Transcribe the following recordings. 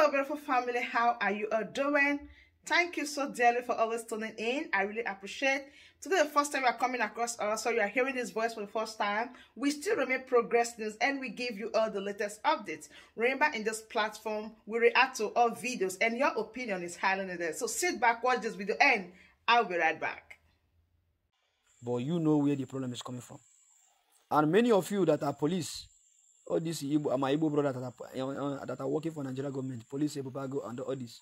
Hello, beautiful family. How are you all doing? Thank you so dearly for always tuning in. I really appreciate. Today, the first time you are coming across us, so you are hearing this voice for the first time. We still remain Progress News, and we give you all the latest updates. Remember, in this platform, we react to all videos, and your opinion is highly needed. So sit back, watch this video, and I'll be right back. But you know where the problem is coming from. And many of you that are police, all these Igbo, my Igbo brothers that are working for Nigeria government, police, Igbo, and all this.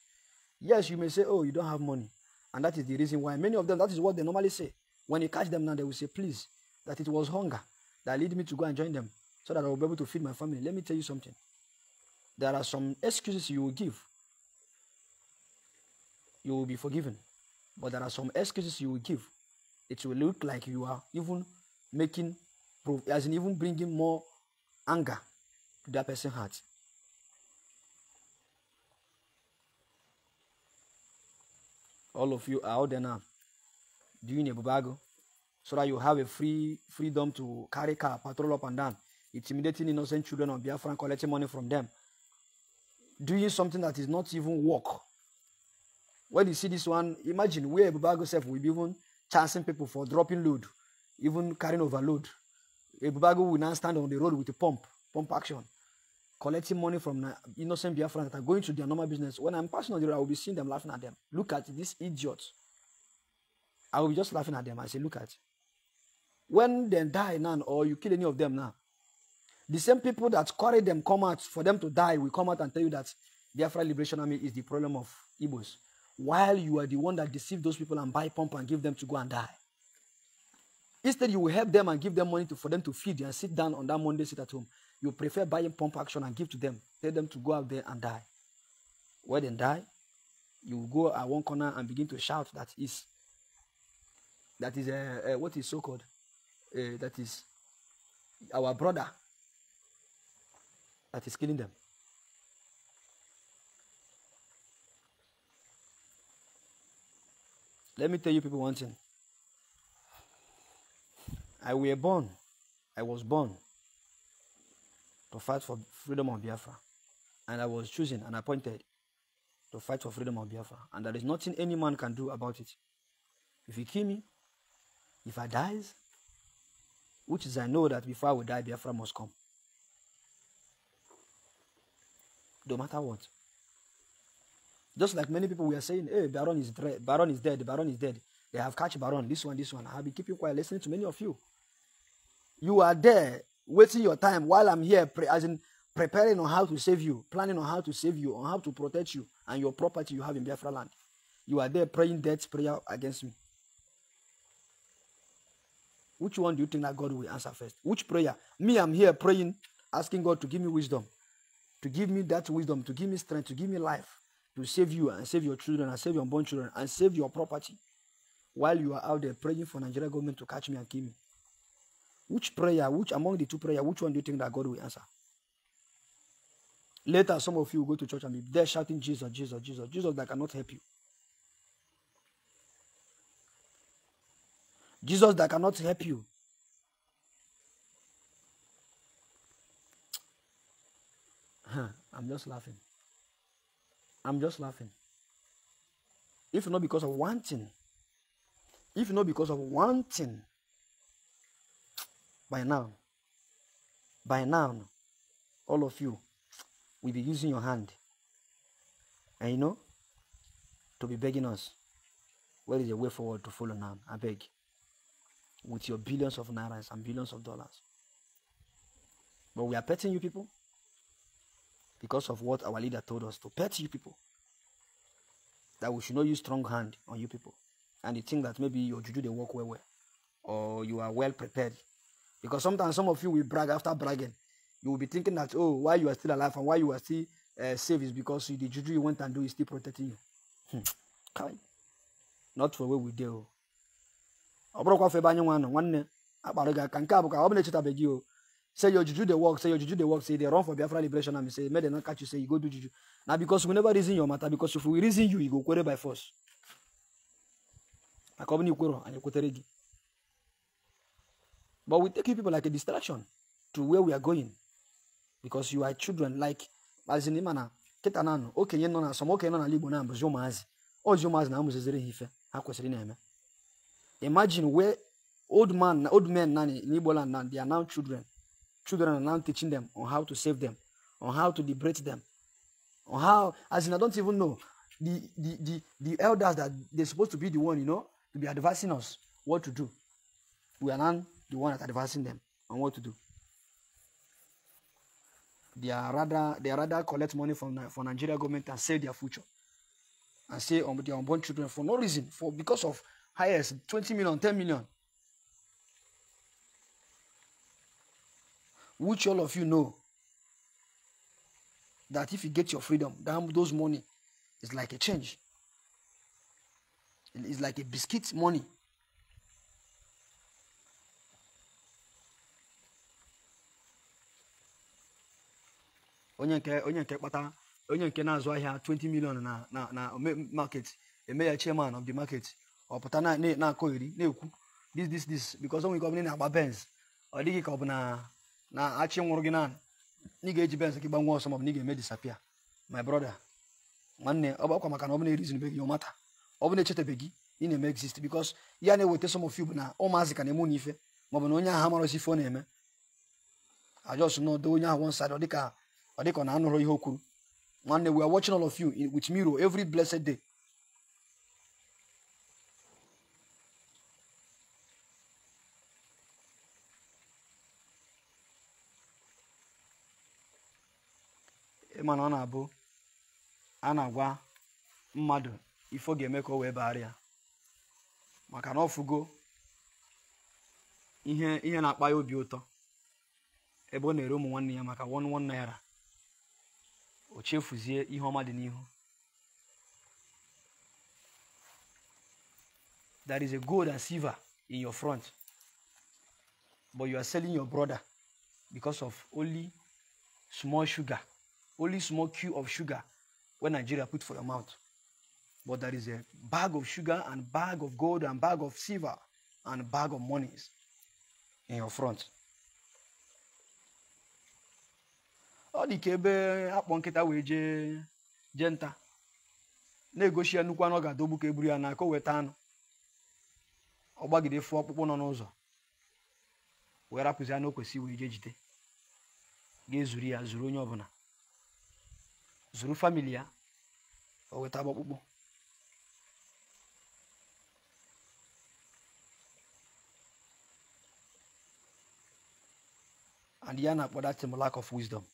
Yes, you may say, oh, you don't have money. And that is the reason why many of them, that is what they normally say. When you catch them now, they will say, please, that it was hunger that led me to go and join them so that I will be able to feed my family. Let me tell you something. There are some excuses you will give. You will be forgiven. But there are some excuses you will give. It will look like you are even making, as in even bringing more anger to that person's heart. All of you are out there now doing a bubago so that you have a freedom to carry car, patrol up and down, intimidating innocent children of Biafra and collecting money from them. Doing something that is not even work. When you see this one, imagine where a bubago self will be even chancing people for dropping load, even carrying overload. A bubago will now stand on the road with a pump action, collecting money from innocent Biafrans that are going to their normal business. When I'm passing on the road, I will be seeing them laughing at them. Look at these idiots. I will be just laughing at them. I say, look at. When they die now, or you kill any of them now, the same people that carry them come out for them to die will come out and tell you that Biafra Liberation Army is the problem of Igbos, while you are the one that deceived those people and buy pump and give them to go and die. Instead, you will help them and give them money for them to feed and sit down on that Monday sit at home. You prefer buying pump action and give to them. Tell them to go out there and die. When they die, you will go at one corner and begin to shout that is what is so called? That is our brother that is killing them. Let me tell you people one thing. I was born to fight for freedom of Biafra. And I was chosen and appointed to fight for freedom of Biafra. And there is nothing any man can do about it. If he kill me, if I dies, which is I know that before I will die, Biafra must come. No matter what. Just like many people were saying, hey, Baron is dead, Baron is dead. They have catch Baron, this one. I have been keeping quiet, listening to many of you. You are there, wasting your time while I'm here, preparing on how to save you, planning on how to save you, on how to protect you and your property you have in Biafra land. You are there praying death prayer against me. Which one do you think that God will answer first? Which prayer? Me, I'm here praying, asking God to give me wisdom, to give me that wisdom, to give me strength, to give me life, to save you and save your children and save your unborn children and save your property. While you are out there praying for Nigeria government to catch me and kill me. Which prayer, which among the two prayers, which one do you think that God will answer? Later, some of you will go to church and be there shouting, Jesus, Jesus, Jesus. Jesus that cannot help you. Jesus that cannot help you. I'm just laughing. I'm just laughing. If not because of one thing, by now, all of you will be using your hand, and to be begging us, where is the way forward to follow now? I beg. With your billions of naira and billions of dollars. But we are petting you people because of what our leader told us to pet you people. That we should not use strong hand on you people. And you think that maybe your juju they work well, or you are well prepared. Because sometimes some of you will brag after bragging. You will be thinking that, oh, why you are still alive and why you are still safe is because the juju you went and do is still protecting you. Not for where we do. Say your juju they work, say they run for Biafra Liberation and say, may they not catch you, say you go do juju. Now because we never reason your matter, because if we reason you, you go query by force. But we take you people like a distraction to where we are going. Because you are children, like as in Imana. Kita nano, okenye nọ na some okenye nọ na Igbo na mbụzi ụmụazị. Ozi ụmụazị na amụziziri ha ife ha kwesịrị na-eme. Imagine where old men na in Igbo land now, they are now children. Children are now teaching them on how to save them, on how to liberate them, on how, as in I don't even know, the elders that they're supposed to be the one, to be advising us what to do. We are now the one that advising them on what to do. They are rather collect money from Nigeria government and save their future. And say their unborn children for no reason, because of highest 20 million, 10 million. Which all of you know that if you get your freedom, those money is like a change. It's like a biscuit money. Onye nke na-azụ ahịa 20 million na market, eme ya chairman of the market. Ọ pụta na-akọ iri na-ekwu this because onwe gọvanọ na-agba Benz. Ọ dịghị ka ọ bụ na achị nwụrụ gị na ị ga-eji Benz gị gbanwe ọsọ maọbụ na ị ga-eme disappear. My brother, nwanne, ọ bụ akwa maka na ọ bụ na-reason be gị ọ mata. Ọ bụ na-echetabeghị ị na-eme exist because ya na-eweta some of you bụ na ụmụazị ka na-eme n'ife maọbụ na onye ahụ amarọsi ife ọ na-eme. Ajọs nọdụ onye ahụ one side ọ dịka ọ na-anụrụ ihe o kwuru. Nwanne, we are watching all of you with mirror every blessed day. Mana ọ na-abụ a na-agwa mmadụ ife ọ ga-eme ka o wee baara ya maka na ọ fụgo ihe na-akpa ya obi ụtọ ebe ọ na-ere ụmụ nwanne ya maka 1 naira. O chefuzie ihe ọma dị n'ihu. There is a gold and silver in your front, but you are selling your brother because of only small sugar, only small cube of sugar when Nigeria put for your mouth. But there is a bag of sugar and bag of gold and bag of silver and bag of monies in your front. Ọ dị ka ebe akpọ nkịta wee jee nta na-egosi ya nnukwu anụ ọ ga-adọgbu ka eburu ya n'aka o weta anụ ọ gbagide fụọ ọkpụkpụ nọ n'ụzọ wee rapụzi anụ o kwesịrị wee jee jide ga-ezuru ya, zuru onye ọbụla, zuru famili ya, o weta ọkpụkpụ. And ya na-akpọ that lack of wisdom.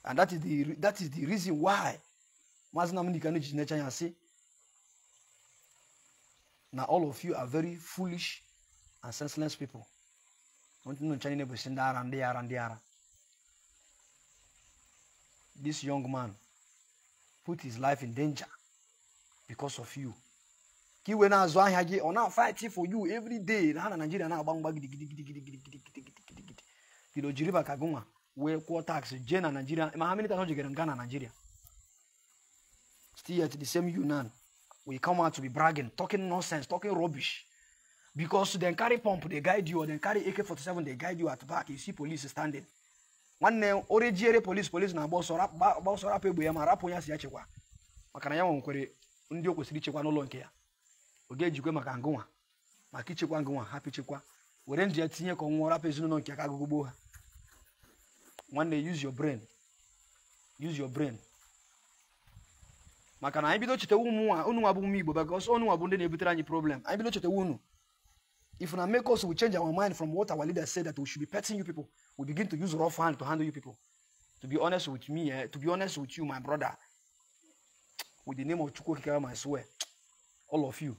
And that is the reason why now all of you are very foolish and senseless people. This young man put his life in danger because of you. Or now fighting for you every day. Where quote tax Jen and Nigeria. How many times you get in Ghana, Nigeria? Still at the same union. We come out to be bragging, talking nonsense, talking rubbish. Because then carry pump, they guide you, or then carry AK-47, they guide you at the back. You see police standing. One name, already police na boss or up a boyama, rapoya siachwa. Makanaya won't query Undio was rich one alone care. Oge you go Makangoa. Makichikwangoa, happy chikwa. We then jet senior con more up as no Kakago. One day, use your brain. Use your brain. Makana I be not to unu abu me, because onu abundant every problem. I be not to unu. If we make us, we change our mind from what our leaders said that we should be petting you people. We begin to use rough hand to handle you people. To be honest with me, to be honest with you, my brother, with the name of Chukwu, I swear, all of you,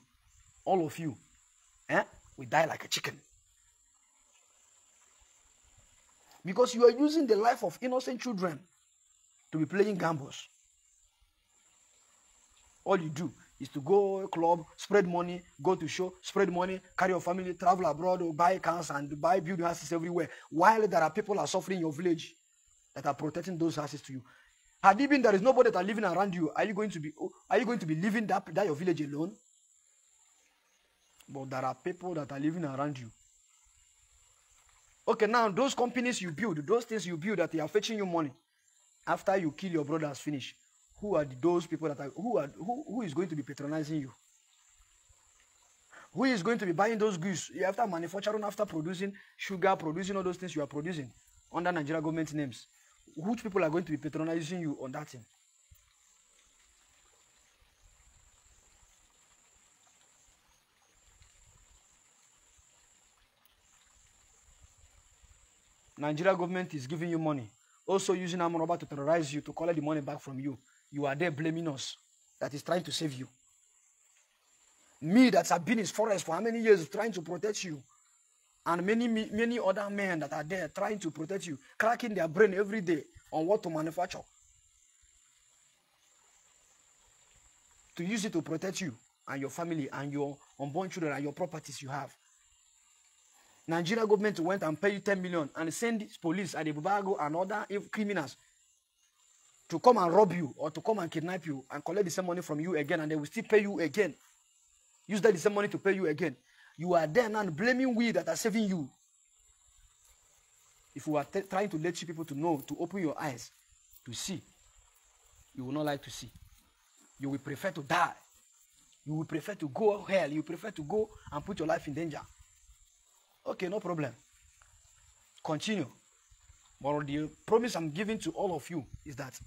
we die like a chicken. Because you are using the life of innocent children to be playing gambles. All you do is to go to a club, spread money, go to show, spread money, carry your family, travel abroad, or buy cars and buy building houses everywhere. While there are people that are suffering in your village that are protecting those houses to you. Had it been there is nobody that are living around you, are you going to be living that your village alone? But there are people that are living around you. Okay, now those companies you build, those things you build that they are fetching you money, After you kill your brothers, finish. Who are those people that are who is going to be patronizing you? Who is going to be buying those goods after manufacturing, after producing sugar, producing all those things you are producing under Nigeria government names? Which people are going to be patronizing you on that thing? Nigeria government is giving you money, also using armed robber to terrorize you, to collect the money back from you. You are there blaming us that is trying to save you. Me that have been in forest for how many years trying to protect you, and many other men that are there trying to protect you, cracking their brain every day on what to manufacture, to use it to protect you and your family and your unborn children and your properties you have. Nigeria government went and paid you 10 million and send police and the Bubago and other criminals to come and rob you or to come and kidnap you and collect the same money from you again, and they will still pay you again. Use that the same money to pay you again. You are there now blaming we that are saving you. If we are trying to let you people to know, to open your eyes, to see, you will not like to see. You will prefer to die. You will prefer to go hell. You prefer to go and put your life in danger. Okay, no problem. Continue. But the promise I'm giving to all of you is that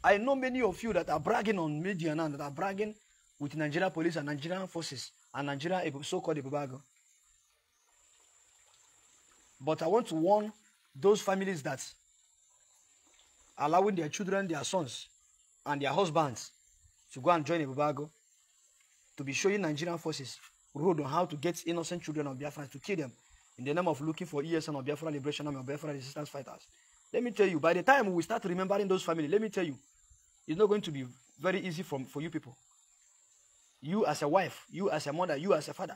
I know many of you that are bragging on media now, that are bragging with Nigerian police and Nigerian forces and Nigerian so-called Ibubago. But I want to warn those families that are allowing their children, their sons, and their husbands to go and join Ibubago, to be showing Nigerian forces road on how to get innocent children of Biafra, to kill them in the name of looking for ESN or Biafra Liberation Army or Biafra Resistance Fighters. Let me tell you, by the time we start remembering those families, let me tell you, it's not going to be very easy for you people. You as a wife, you as a mother, you as a father.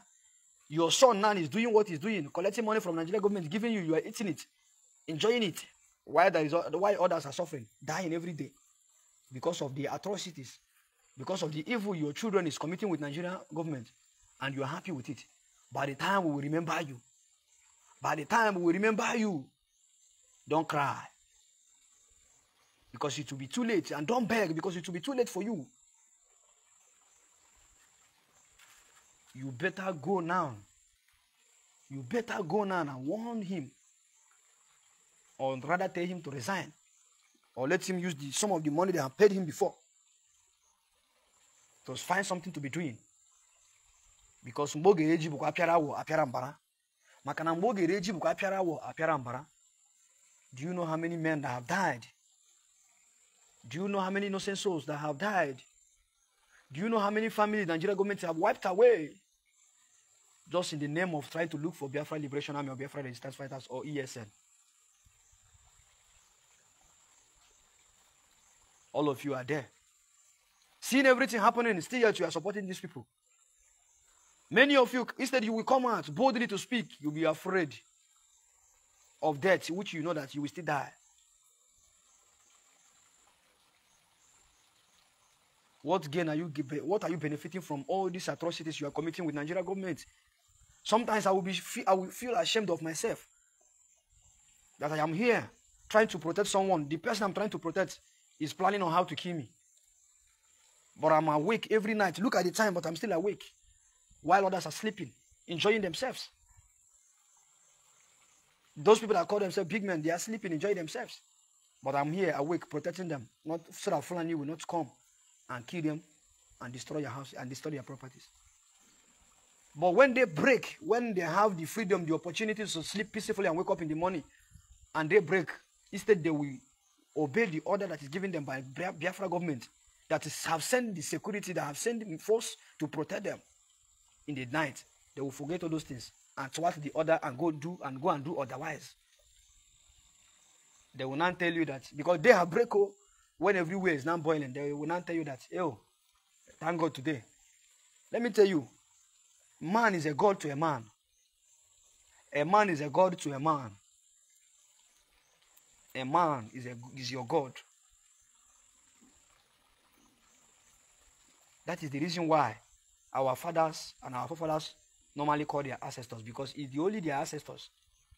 Your son now is doing what he's doing, collecting money from Nigerian government, giving you, you are eating it, enjoying it, while others are suffering, dying every day because of the atrocities, because of the evil your children is committing with Nigerian government, and you are happy with it. By the time we will remember you, don't cry, because it will be too late, and don't beg, because it will be too late for you. You better go now. You better go now and warn him, or rather tell him to resign, or let him use some of the money they have paid him before to find something to be doing. Because mboge reji buku apiara wo apiara mbara. Makana mboge reji buku apiara wo apiara mbara. Do you know how many men that have died? Do you know how many innocent souls that have died? Do you know how many families Nigeria government have wiped away? Just in the name of trying to look for Biafra Liberation Army or Biafra Resistance Fighters or ESN. All of you are there. Seeing everything happening, still yet you are supporting these people. Many of you, instead you will come out boldly to speak, you'll be afraid of death, which you know that you will still die. What gain are you giving? What are you benefiting from all these atrocities you are committing with Nigeria government? Sometimes I will feel ashamed of myself that I am here trying to protect someone. The person I'm trying to protect is planning on how to kill me. But I'm awake every night. Look at the time, but I'm still awake, while others are sleeping, enjoying themselves. Those people that call themselves big men, they are sleeping, enjoying themselves. But I'm here awake, protecting them, not so that Fulani will not come and kill them and destroy your house and destroy your properties. But when they break, when they have the freedom, the opportunity to sleep peacefully and wake up in the morning, and they break, instead they will obey the order that is given them by Biafra government, that have sent the security, that have sent the force to protect them. In the night, they will forget all those things and thwart the order and go and do otherwise. They will not tell you that because they have break when everywhere is now boiling. They will not tell you that, oh, thank God today. Let me tell you, man is a God to a man. A man is a God to a man. A man is your God. That is the reason why our fathers and our forefathers normally call their ancestors, because it's only their ancestors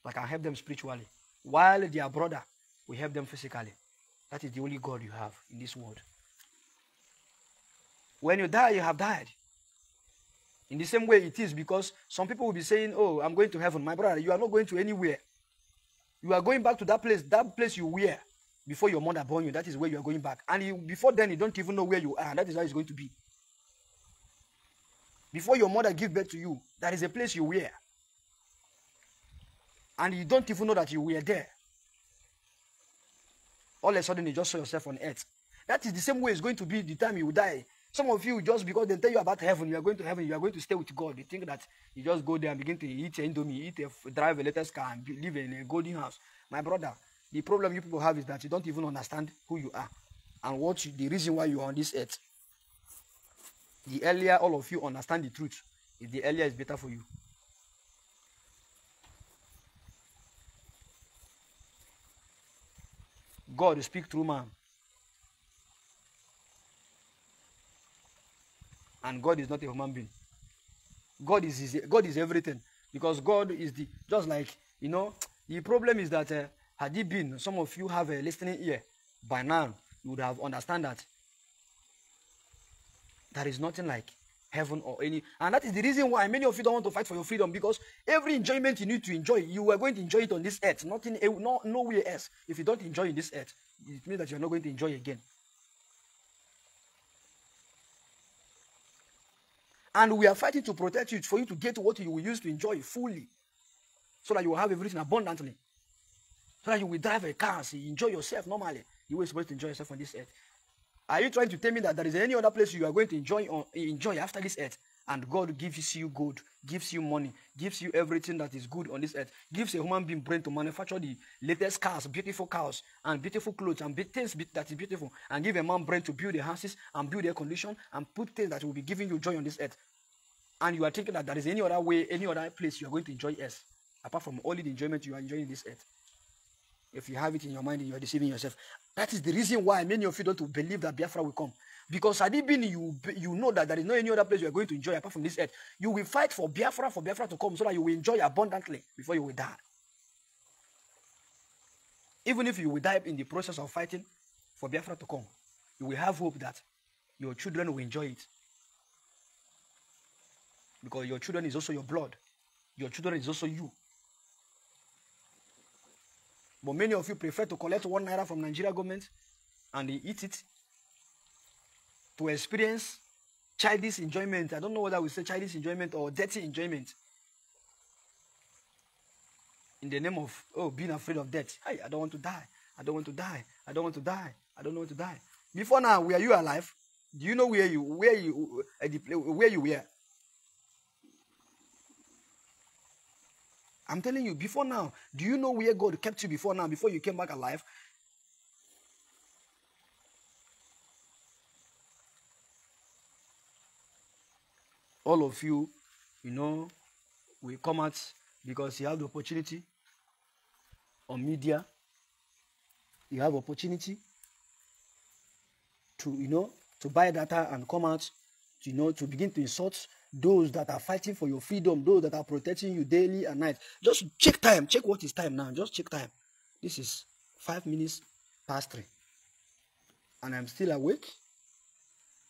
that can help them spiritually, while their brother will help them physically. That is the only God you have in this world. When you die, you have died. In the same way it is, because some people will be saying, oh, I'm going to heaven. My brother, you are not going to anywhere. You are going back to that place you were before your mother born you. That is where you are going back. And before then, you don't even know where you are. And that is how it's going to be. Before your mother gave birth to you, there is a place you were. And you don't even know that you were there. All of a sudden, you just saw yourself on earth. That is the same way it's going to be the time you will die. Some of you, just because they tell you about heaven, you are going to heaven, you are going to stay with God. You think that you just go there and begin to eat indomie, drive a latest car, and live in a golden house. My brother, the problem you people have is that you don't even understand who you are and the reason why you are on this earth. The earlier all of you understand the truth, the earlier it's better for you. God speaks through man. And God is not a human being. God is everything. Because God is just like, the problem is that had it been, some of you have a listening ear, by now you would have understand that there is nothing like heaven or any. And that is the reason why many of you don't want to fight for your freedom, because every enjoyment you need to enjoy, you are going to enjoy it on this earth, nowhere else. If you don't enjoy in this earth, it means that you are not going to enjoy again. And we are fighting to protect you, for you to get what you will use to enjoy fully, so that you will have everything abundantly, so that you will drive a car, so you enjoy yourself normally. You were supposed to enjoy yourself on this earth. Are you trying to tell me that there is any other place you are going to enjoy after this earth, and God gives you gold, gives you money, gives you everything that is good on this earth, gives a human being brain to manufacture the latest cars, beautiful cars, and beautiful clothes, and things that is beautiful, and give a man brain to build the houses and build air condition and put things that will be giving you joy on this earth? And you are thinking that there is any other way, any other place you are going to enjoy else, apart from only the enjoyment you are enjoying this earth. If you have it in your mind, you are deceiving yourself. That is the reason why many of you don't believe that Biafra will come. Because had it been you know that there is no any other place you are going to enjoy apart from this earth, you will fight for Biafra to come, so that you will enjoy abundantly before you will die. Even if you will die in the process of fighting for Biafra to come, you will have hope that your children will enjoy it. Because your children is also your blood. Your children is also you. But many of you prefer to collect 1 naira from Nigeria government and they eat it to experience childish enjoyment. I don't know whether we say childish enjoyment or dirty enjoyment. In the name of, being afraid of death. Hey, I don't want to die. I don't want to die. I don't want to die. I don't want to die. Before now, were you alive? Do you know where you were? I'm telling you, before now, do you know where God kept you before now, before you came back alive? All of you, will come out because you have the opportunity on media. You have opportunity to, to buy data and come out, to begin to insult those that are fighting for your freedom, those that are protecting you daily and night. Just check time. Check what is time now. Just check time. This is 5 minutes past 3. And I'm still awake,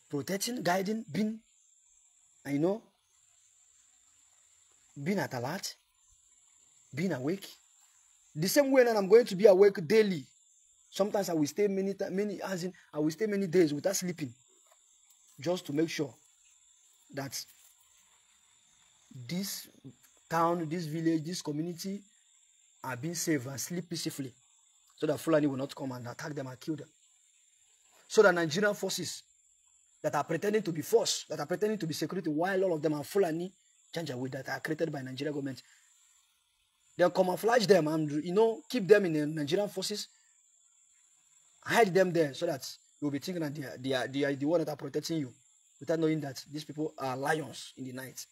protecting, guiding, being at alert, being awake. The same way that I'm going to be awake daily. Sometimes I will stay many days without sleeping, just to make sure that this town, this village, this community are being safe and sleep peacefully, so that Fulani will not come and attack them and kill them. So that Nigerian forces that are pretending to be force, that are pretending to be security, while all of them are Fulani Janjaweed that are created by Nigerian government, they'll camouflage them and keep them in the Nigerian forces, hide them there, so that you'll be thinking that they are the one that are protecting you, without knowing that these people are lions in the night.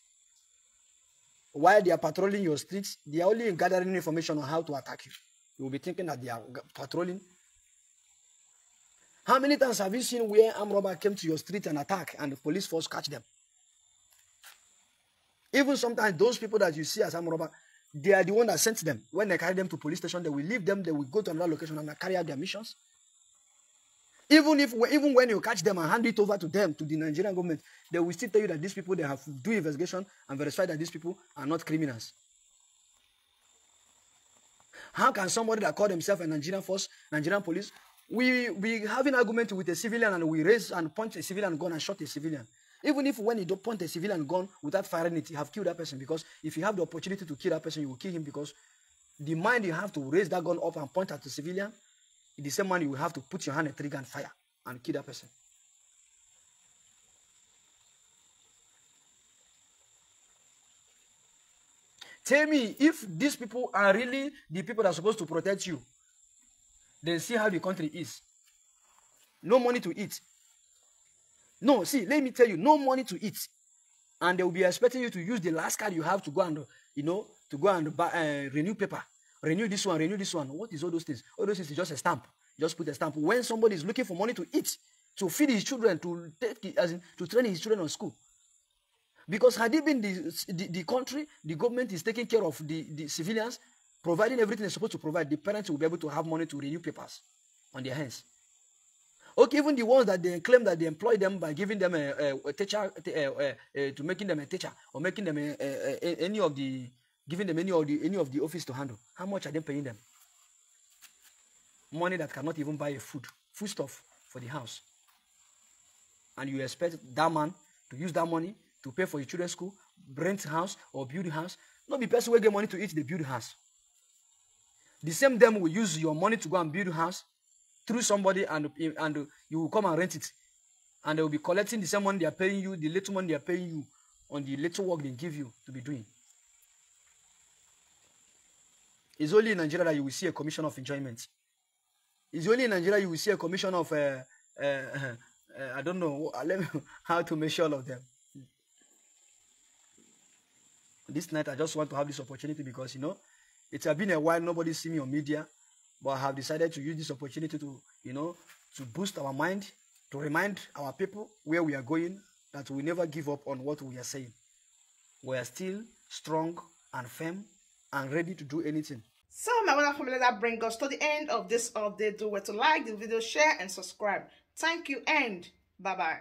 While they are patrolling your streets, they are only gathering information on how to attack you. You will be thinking that they are patrolling. How many times have you seen where armed robbers came to your street and attack, and the police force catch them? Even sometimes those people that you see as armed robbers, they are the one that sent them. When they carry them to police station, they will leave them, they will go to another location and carry out their missions. Even when you catch them and hand it over to them, to the Nigerian government, they will still tell you that these people, they have to do investigation and verify that these people are not criminals. How can somebody that call themselves a Nigerian force, Nigerian police, we have an argument with a civilian and we raise and punch a civilian gun and shot a civilian? Even if when you don't point a civilian gun without firing it, you have killed that person, because if you have the opportunity to kill that person, you will kill him, because the mind you have to raise that gun up and point at the civilian, the same man you will have to put your hand on a trigger and fire and kill that person. Tell me, if these people are really the people that are supposed to protect you, then see how the country is. No money to eat. No, see, let me tell you, no money to eat. And they will be expecting you to use the last card you have to go and, to go and buy, renew paper. Renew this one, renew this one. What is all those things? All those things is just a stamp. Just put a stamp. When somebody is looking for money to eat, to feed his children, to train his children on school. Because had it been the country, the government is taking care of the civilians, providing everything they're supposed to provide, the parents will be able to have money to renew papers on their hands. Okay, even the ones that they claim that they employ them by giving them a teacher, to making them a teacher, or making them giving them any of the office to handle. How much are they paying them? Money that cannot even buy a foodstuff for the house. And you expect that man to use that money to pay for your children's school, rent house, or build a house? Not the person will get money to eat, they build a house. The same them will use your money to go and build a house through somebody, and you will come and rent it. And they will be collecting the same money they are paying you, the little money they are paying you on the little work they give you to be doing. It's only in Nigeria that you will see a commission of enjoyment. It's only in Nigeria you will see a commission of, I don't know how to measure all of them. This night I just want to have this opportunity because, it has been a while, nobody see me on media, but I have decided to use this opportunity to, to boost our mind, to remind our people where we are going, that we never give up on what we are saying. We are still strong and firm and ready to do anything. So my wonderful family, that brings us to the end of this update. Do well to like the video, share, and subscribe. Thank you, and bye-bye.